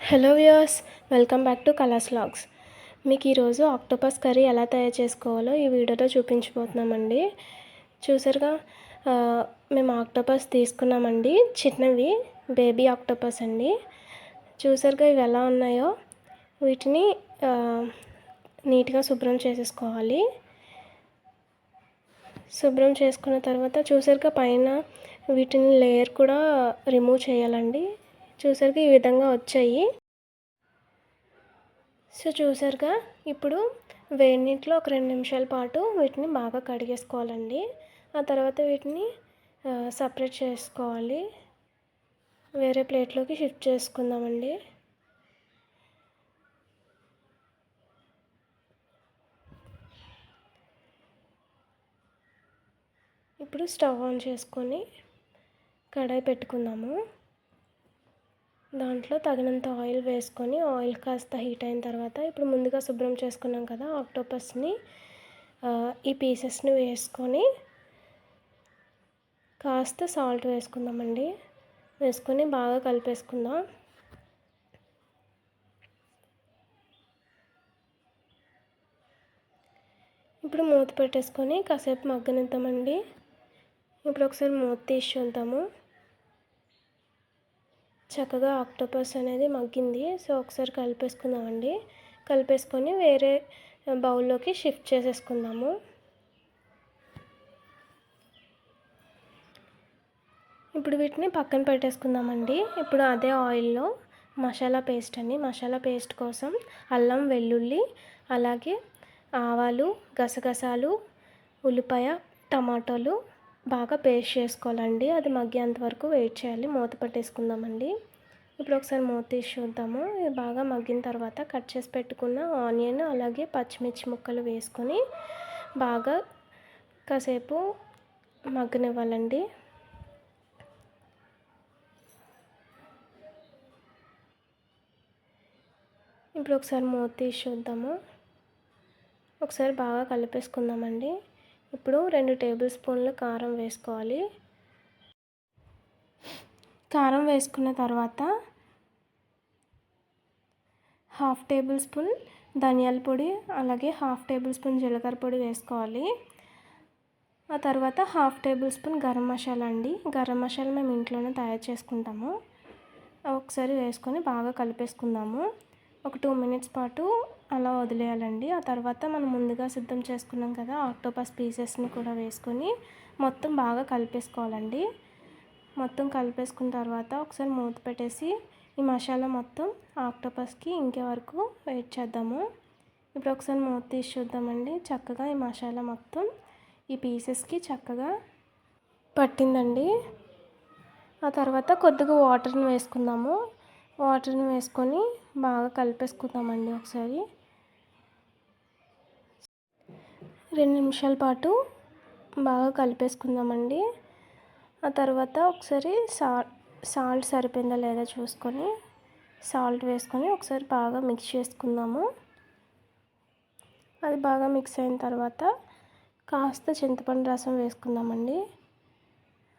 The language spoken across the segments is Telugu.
Hello viewers, welcome back to Kalas vlogs. మీకు ఈరోజు ఆక్టోపస్ కర్రీ ఎలా తయారు చేసుకోవాలో ఈ వీడియోలో చూపించబోతున్నామండి. చూసారుగా, మేము ఆక్టోపస్ తీసుకున్నామండి. చిన్నవి బేబీ ఆక్టోపస్ అండి. చూసారుగా ఇవి ఎలా ఉన్నాయో. వీటిని నీట్గా శుభ్రం చేసేసుకోవాలి. శుభ్రం చేసుకున్న తర్వాత చూసారుగా పైన వీటిని లేయర్ కూడా రిమూవ్ చేయాలండి. చూసారుగా ఈ విధంగా వచ్చాయి. సో చూసారుగా, ఇప్పుడు వేడి నీటిలో ఒక 2 నిమిషాల పాటు వీటిని బాగా కడిగేసుకోవాలండి. ఆ తర్వాత వీటిని సపరేట్ చేసుకోవాలి. వేరే ప్లేట్లోకి షిఫ్ట్ చేసుకుందామండి. ఇప్పుడు స్టవ్ ఆన్ చేసుకొని కడాయి పెట్టుకుందాము. దాంట్లో తగినంత ఆయిల్ వేసుకొని ఆయిల్ కాస్త హీట్ అయిన తర్వాత ఇప్పుడు ముందుగా శుభ్రం చేసుకున్నాం కదా ఆక్టోపస్ని, ఈ పీసెస్ని వేసుకొని కాస్త సాల్ట్ వేసుకుందామండి. వేసుకొని బాగా కలిపేసుకుందాం. ఇప్పుడు మూత పెట్టేసుకొని కాసేపు మగ్గనిద్దామండి. ఇప్పుడు ఒకసారి మూత తీసి చూద్దాము. చక్కగా ఆక్టోపస్ అనేది మగ్గింది. సో ఒకసారి కలిపేసుకుందామండి. కలిపేసుకొని వేరే బౌల్లోకి షిఫ్ట్ చేసేసుకుందాము. ఇప్పుడు వీటిని పక్కన పెట్టేసుకుందామండి. ఇప్పుడు అదే ఆయిల్లో మసాలా పేస్ట్ కోసం అల్లం, వెల్లుల్లి, అలాగే ఆవాలు, గసగసాలు, ఉల్లిపాయ, టమాటోలు బాగా పేస్ట్ చేసుకోవాలండి. అది మగ్గేంత వరకు వెయిట్ చేయాలి. మూత పెట్టేసుకుందామండి. ఇప్పుడు ఒకసారి మూత తీసి చూద్దాము. ఇది బాగా మగ్గిన తర్వాత కట్ చేసి పెట్టుకున్న ఆనియన్ అలాగే పచ్చిమిర్చి ముక్కలు వేసుకొని బాగా కాసేపు మగ్గనివ్వాలండి. ఇప్పుడు ఒకసారి మూత తీసి చూద్దాము. ఒకసారి బాగా కలిపేసుకుందామండి. ఇప్పుడు 2 టేబుల్ స్పూన్ల కారం వేసుకోవాలి. కారం వేసుకున్న తర్వాత 1/2 టేబుల్ స్పూన్ ధనియాల పొడి అలాగే 1/2 టేబుల్ స్పూన్ జీలకర్ర పొడి వేసుకోవాలి. ఆ తర్వాత 1/2 టేబుల్ స్పూన్ గరం మసాలా అండి. గరం మసాలా మేము ఇంట్లోనే తయారు చేసుకుంటాము. ఒకసారి వేసుకొని బాగా కలిపేసుకుందాము. ఒక 2 మినిట్స్ పాటు అలా వదిలేయాలండి. ఆ తర్వాత మనం ముందుగా సిద్ధం చేసుకున్నాం కదా ఆక్టోపస్ పీసెస్ని కూడా వేసుకొని మొత్తం బాగా కలిపేసుకోవాలండి. మొత్తం కలిపేసుకున్న తర్వాత ఒకసారి మూత పెట్టేసి ఈ మసాలా మొత్తం ఆక్టోపస్కి ఇంకే వరకు వెయిట్ చేద్దాము. ఇప్పుడు ఒకసారి మూత తీసి చూద్దామండి. చక్కగా ఈ మసాలా మొత్తం ఈ పీసెస్కి చక్కగా పట్టిందండి. ఆ తర్వాత కొద్దిగా వాటర్ని వేసుకుందాము. వాటర్ని వేసుకొని బాగా కలిపేసుకుందామండి. ఒకసారి 2 నిమిషాల పాటు బాగా కలిపేసుకుందామండి. ఆ తర్వాత ఒకసారి సాల్ట్ సరిపోయిందా లేదా చూసుకొని సాల్ట్ వేసుకొని ఒకసారి బాగా మిక్స్ చేసుకుందాము. అది బాగా మిక్స్ అయిన తర్వాత కాస్త చింతపండు రసం వేసుకుందామండి.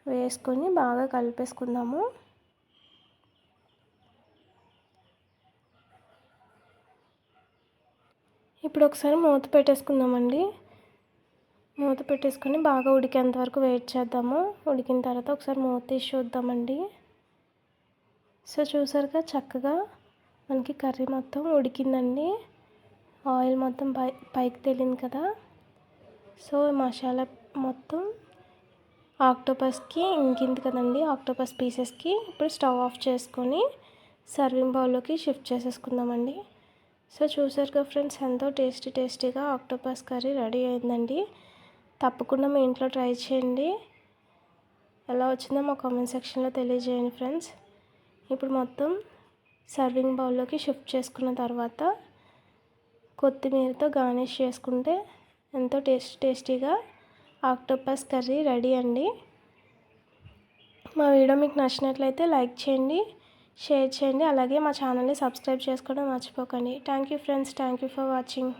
వేసుకొని బాగా కలిపేసుకుందాము. ఇప్పుడు ఒకసారి మూత పెట్టేసుకుందామండి. మూత పెట్టేసుకొని బాగా ఉడికేంత వరకు వెయిట్ చేద్దాము. ఉడికిన తర్వాత ఒకసారి మూత తీసి చూద్దామండి. సో చూసారుగా, చక్కగా మనకి కర్రీ మొత్తం ఉడికిందండి. ఆయిల్ మొత్తం పైకి తేలింది కదా. సో మసాలా మొత్తం ఆక్టోపస్కి ఇంకింది కదండి, ఆక్టోపస్ పీసెస్కి. ఇప్పుడు స్టవ్ ఆఫ్ చేసుకొని సర్వింగ్ బౌల్లోకి షిఫ్ట్ చేసేసుకుందామండి. సో చూసారుగా ఫ్రెండ్స్, ఎంతో టేస్టీగా ఆక్టోపస్ కర్రీ రెడీ అయిందండి. తప్పకుండా మీ ఇంట్లో ట్రై చేయండి. ఎలా వచ్చిందో మా కామెంట్ సెక్షన్లో తెలియజేయండి ఫ్రెండ్స్. ఇప్పుడు మొత్తం సర్వింగ్ బౌల్లోకి షిఫ్ట్ చేసుకున్న తర్వాత కొత్తిమీరతో గార్నిష్ చేసుకుంటే ఎంతో టేస్టీగా ఆక్టోపస్ కర్రీ రెడీ అండి. మా వీడియో మీకు నచ్చినట్లయితే లైక్ చేయండి, షేర్ చేయండి, అలాగే మా ఛానల్ని సబ్స్క్రైబ్ చేసుకోవడం మర్చిపోకండి. Thank you friends, thank you for watching.